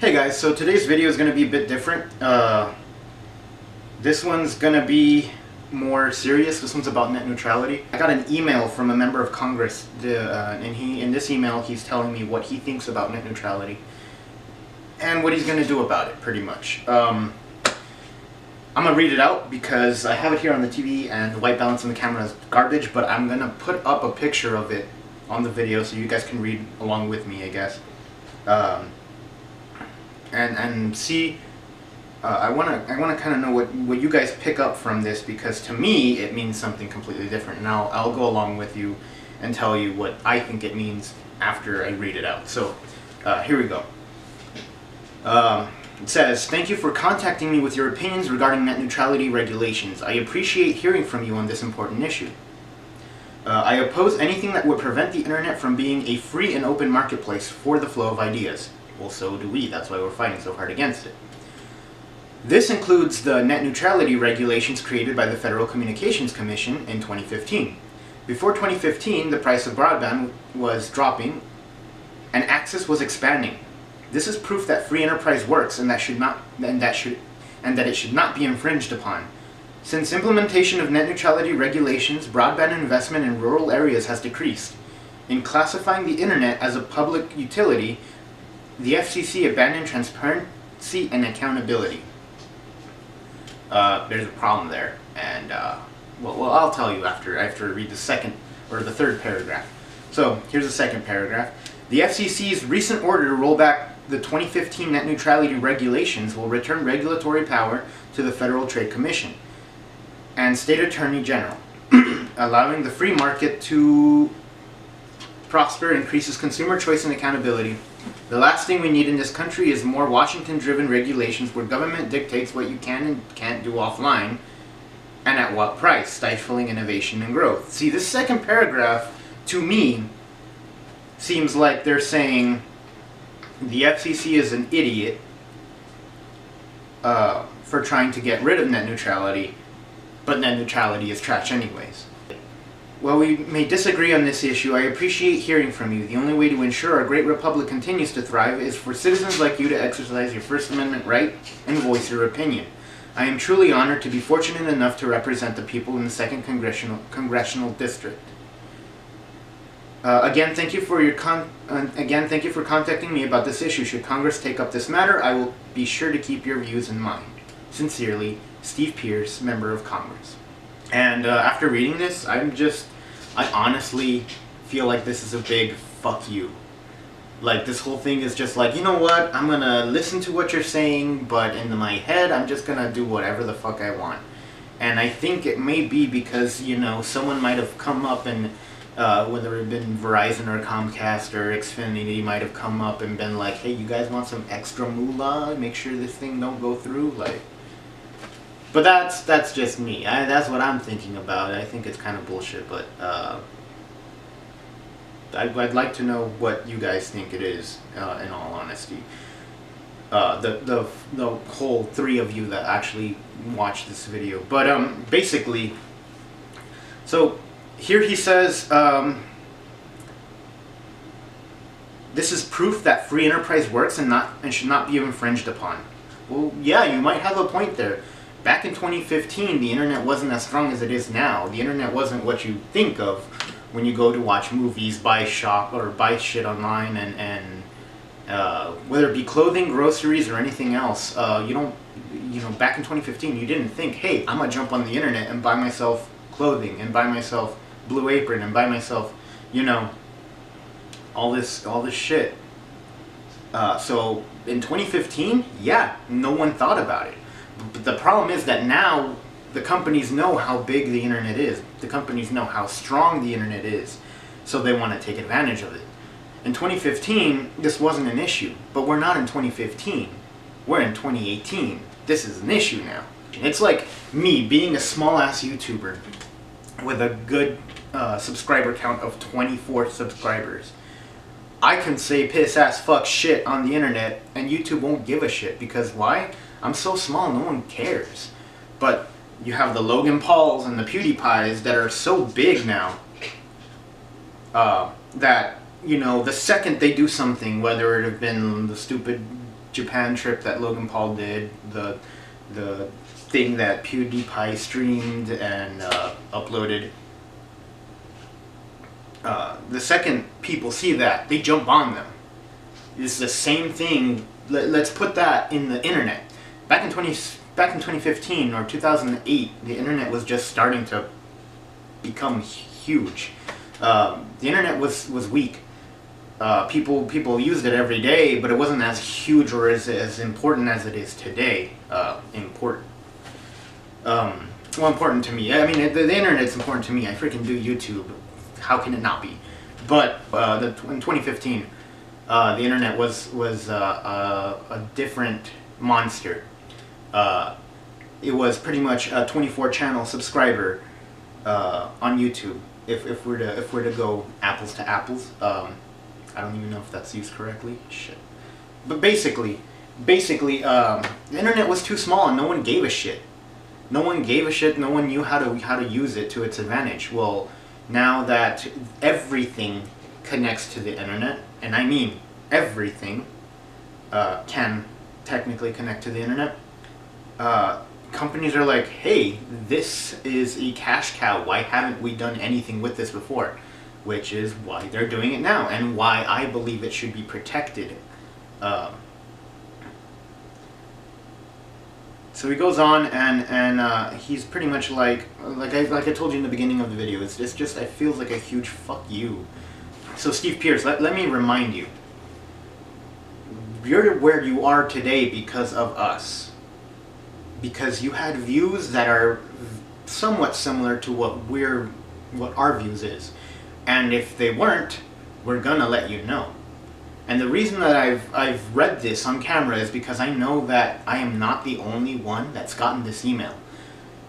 Hey guys, so today's video is going to be a bit different. This one's going to be more serious. This one's about net neutrality. I got an email from a member of Congress, and in this email he's telling me what he thinks about net neutrality and what he's going to do about it, pretty much. I'm going to read it out because I have it here on the TV and the white balance on the camera is garbage, but I'm going to put up a picture of it on the video so you guys can read along with me, I guess. And see, I wanna kind of know what you guys pick up from this, because to me it means something completely different, and I'll go along with you and tell you what I think it means after I read it out. So here we go. It says, "Thank you for contacting me with your opinions regarding net neutrality regulations. I appreciate hearing from you on this important issue. I oppose anything that would prevent the internet from being a free and open marketplace for the flow of ideas." Well, so do we. That's why we're fighting so hard against it. "This includes the net neutrality regulations created by the Federal Communications Commission in 2015. Before 2015, the price of broadband was dropping and access was expanding. This is proof that free enterprise works and that it should not be infringed upon. Since implementation of net neutrality regulations, broadband investment in rural areas has decreased. In classifying the internet as a public utility, the FCC abandoned transparency and accountability." There's a problem there, and well, I'll tell you after I read the second or the third paragraph. So here's the second paragraph. "The FCC's recent order to roll back the 2015 net neutrality regulations will return regulatory power to the Federal Trade Commission and State Attorney General, allowing the free market to prosper, increases consumer choice and accountability. The last thing we need in this country is more Washington-driven regulations where government dictates what you can and can't do offline and at what price, stifling innovation and growth." See, this second paragraph, to me, seems like they're saying the FCC is an idiot for trying to get rid of net neutrality, but net neutrality is trash anyways. "While we may disagree on this issue, I appreciate hearing from you. The only way to ensure our great republic continues to thrive is for citizens like you to exercise your First Amendment right and voice your opinion. I am truly honored to be fortunate enough to represent the people in the 2nd Congressional District. Again, thank you for contacting me about this issue. Should Congress take up this matter, I will be sure to keep your views in mind. Sincerely, Steve Pierce, Member of Congress." And after reading this, I honestly feel like this is a big fuck you. Like, this whole thing is just like, you know what, I'm gonna listen to what you're saying, but in my head, I'm just gonna do whatever the fuck I want. And I think it may be because, you know, someone might have come up and, whether it had been Verizon or Comcast or Xfinity, might have come up and been like, hey, you guys want some extra moolah? Make sure this thing don't go through, like... But that's just me. That's what I'm thinking about. I think it's kind of bullshit, but I'd like to know what you guys think it is, in all honesty. The whole three of you that actually watched this video. But basically, so here he says, this is proof that free enterprise works and should not be infringed upon. Well, yeah, you might have a point there. Back in 2015, the internet wasn't as strong as it is now. The internet wasn't what you think of when you go to watch movies, buy shit online, and whether it be clothing, groceries, or anything else. Back in 2015, you didn't think, hey, I'm gonna jump on the internet and buy myself clothing, and buy myself Blue Apron, and buy myself, all this shit. So in 2015, yeah, no one thought about it. But the problem is that now the companies know how big the internet is. The companies know how strong the internet is. So they want to take advantage of it. In 2015, this wasn't an issue. But we're not in 2015. We're in 2018. This is an issue now. It's like me being a small-ass YouTuber with a good subscriber count of 24 subscribers. I can say piss ass fuck shit on the internet and YouTube won't give a shit, because why? I'm so small, no one cares. But you have the Logan Pauls and the PewDiePies that are so big now that, the second they do something, whether it have been the stupid Japan trip that Logan Paul did, the thing that PewDiePie streamed and uploaded. The second people see that, they jump on them. It's the same thing. Let's put that in the internet. Back in 2015 or 2008, the internet was just starting to become huge. The internet was weak. People used it every day, but it wasn't as huge or as important as it is today. Important to me. I mean, the internet's important to me. I freaking do YouTube. How can it not be? But in 2015, the internet was a different monster. It was pretty much a 24-channel subscriber on YouTube. If we're to go apples to apples, I don't even know if that's used correctly. Shit. But basically, the internet was too small and no one gave a shit. No one gave a shit. No one knew how to use it to its advantage. Well, now that everything connects to the internet, and I mean everything can technically connect to the internet, companies are like, hey, this is a cash cow. Why haven't we done anything with this before? Which is why they're doing it now, and why I believe it should be protected. So he goes on, and he's pretty much like I told you in the beginning of the video, it's just, it feels like a huge fuck you. So Steve Pierce, let me remind you, you're where you are today because of us. Because you had views that are somewhat similar to what our views is. And if they weren't, we're gonna let you know. And the reason that I've read this on camera is because I know that I am not the only one that's gotten this email.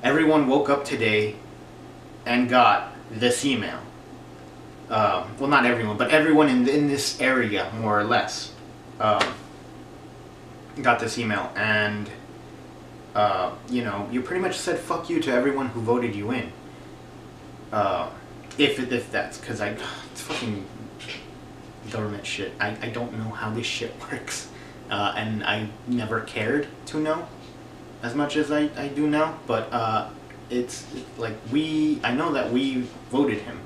Everyone woke up today and got this email. Well, not everyone, but everyone in this area, more or less, got this email. And, you know, you pretty much said fuck you to everyone who voted you in. If that's, because it's fucking government shit. I don't know how this shit works, and I never cared to know as much as I do now, but it's like I know that we voted him.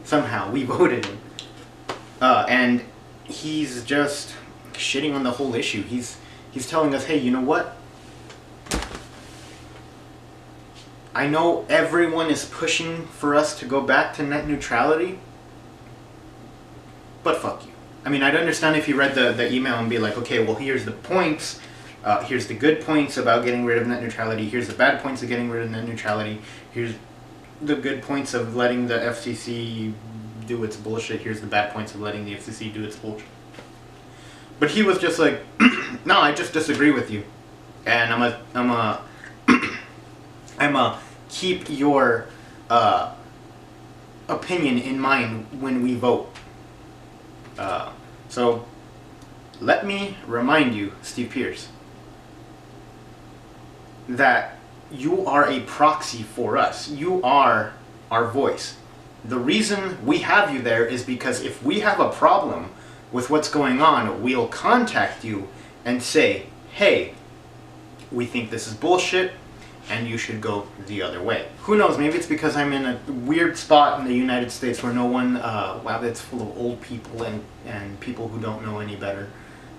Somehow we voted him, and he's just shitting on the whole issue. He's telling us, hey, you know what? I know everyone is pushing for us to go back to net neutrality, but fuck you. I mean, I'd understand if you read the email and be like, okay, well, here's the points, here's the good points about getting rid of net neutrality, here's the bad points of getting rid of net neutrality, here's the good points of letting the FCC do its bullshit, here's the bad points of letting the FCC do its bullshit. But he was just like, no, I just disagree with you, and I'm a keep your opinion in mind when we vote. So let me remind you, Steve Pierce, that you are a proxy for us. You are our voice. The reason we have you there is because if we have a problem with what's going on, we'll contact you and say, hey, we think this is bullshit, and you should go the other way. Who knows, maybe it's because I'm in a weird spot in the United States where no one, wow, it's full of old people and people who don't know any better,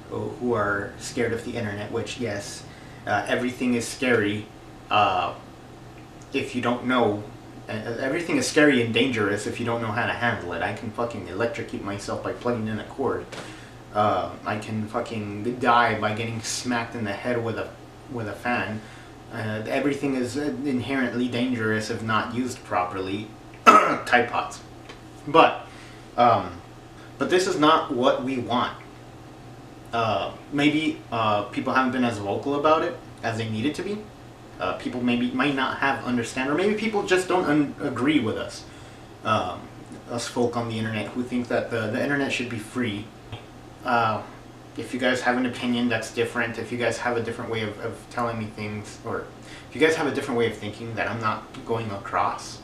who are scared of the internet, which, yes, everything is scary if you don't know. Everything is scary and dangerous if you don't know how to handle it. I can fucking electrocute myself by plugging in a cord. I can fucking die by getting smacked in the head with a fan. Everything is inherently dangerous if not used properly. Tide Pods. But this is not what we want. Maybe people haven't been as vocal about it as they needed to be. People might not have understand, or maybe people just don't agree with us. Us folk on the internet who think that the internet should be free. If you guys have an opinion that's different, if you guys have a different way of telling me things, or if you guys have a different way of thinking that I'm not going across,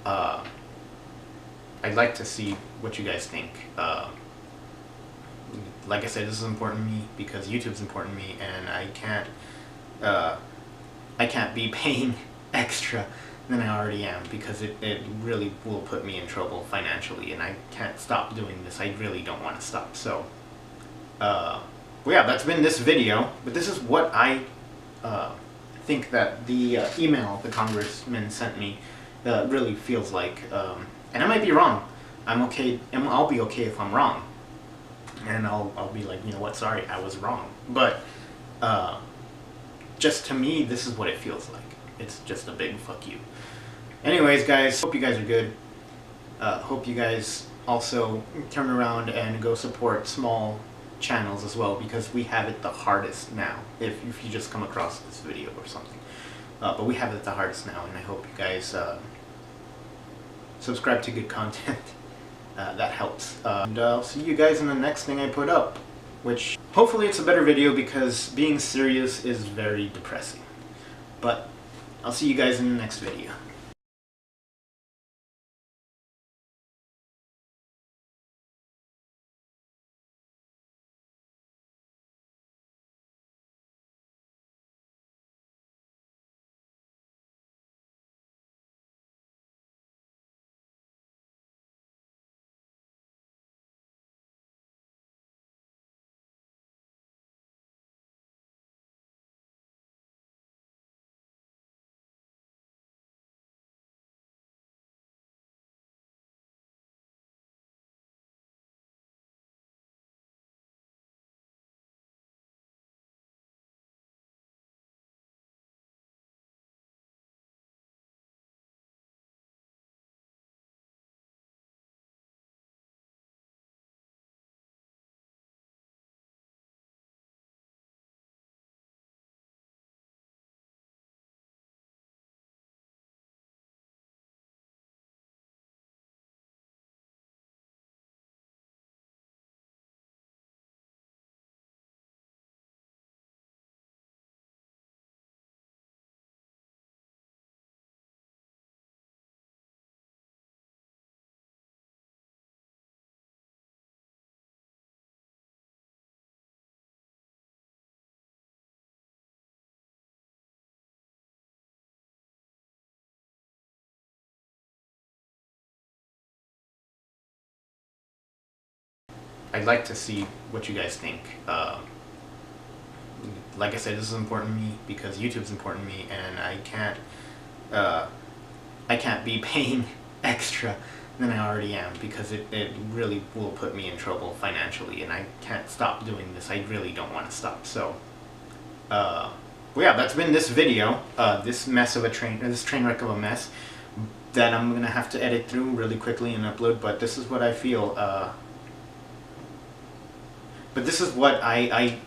I'd like to see what you guys think. like I said, this is important to me because YouTube's important to me, and I can't be paying extra than I already am, because it really will put me in trouble financially, and I can't stop doing this. I really don't want to stop. So, well, yeah, that's been this video, but this is what I think that the email the Congressman sent me really feels like, and I might be wrong. I'm okay, and I'll be okay if I'm wrong, and I'll be like, you know what, sorry, I was wrong. But just to me, this is what it feels like. It's just a big fuck you. Anyways, guys, hope you guys are good. Hope you guys also turn around and go support small channels as well, because we have it the hardest now, if you just come across this video or something. But we have it the hardest now, and I hope you guys subscribe to good content. That helps. And I'll see you guys in the next thing I put up, which hopefully it's a better video, because being serious is very depressing. But I'll see you guys in the next video. I'd like to see what you guys think. Like I said, this is important to me because YouTube's important to me, and I can't be paying extra than I already am, because it really will put me in trouble financially, and I can't stop doing this. I really don't want to stop. So, well, yeah, that's been this video. This train wreck of a mess that I'm gonna have to edit through really quickly and upload. But this is what I feel. But this is what I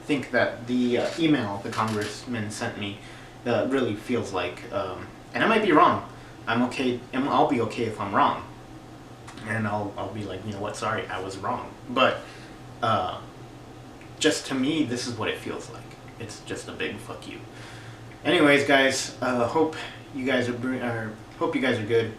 think that the email the Congressman sent me really feels like, and I might be wrong. I'm okay, and I'll be okay if I'm wrong, and I'll be like, you know what, sorry, I was wrong. But just to me, this is what it feels like. It's just a big fuck you. Anyways, guys, hope you guys are good.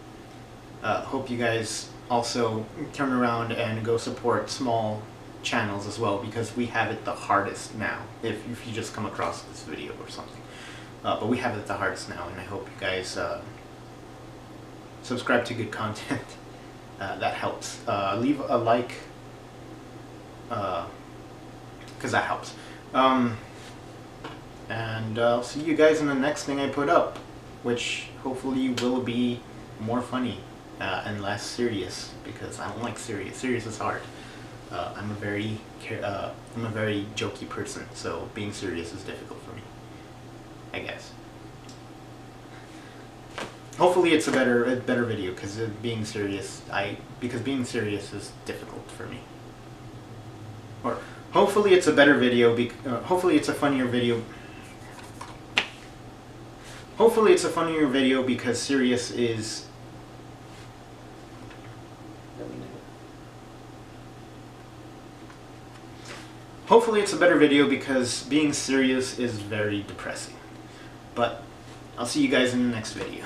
Hope you guys also turn around and go support small channels as well, because we have it the hardest now, if you just come across this video or something. But we have it the hardest now, and I hope you guys subscribe to good content. That helps. Leave a like, because that helps. And I'll see you guys in the next thing I put up, which hopefully will be more funny and less serious, because I don't like serious. Serious is hard. I'm a very jokey person, so being serious is difficult for me, I guess. Hopefully it's a better video, because being serious is difficult for me. Or hopefully it's a better video. Hopefully it's a funnier video. Hopefully it's a funnier video, because serious is. Hopefully it's a better video, because being serious is very depressing. But I'll see you guys in the next video.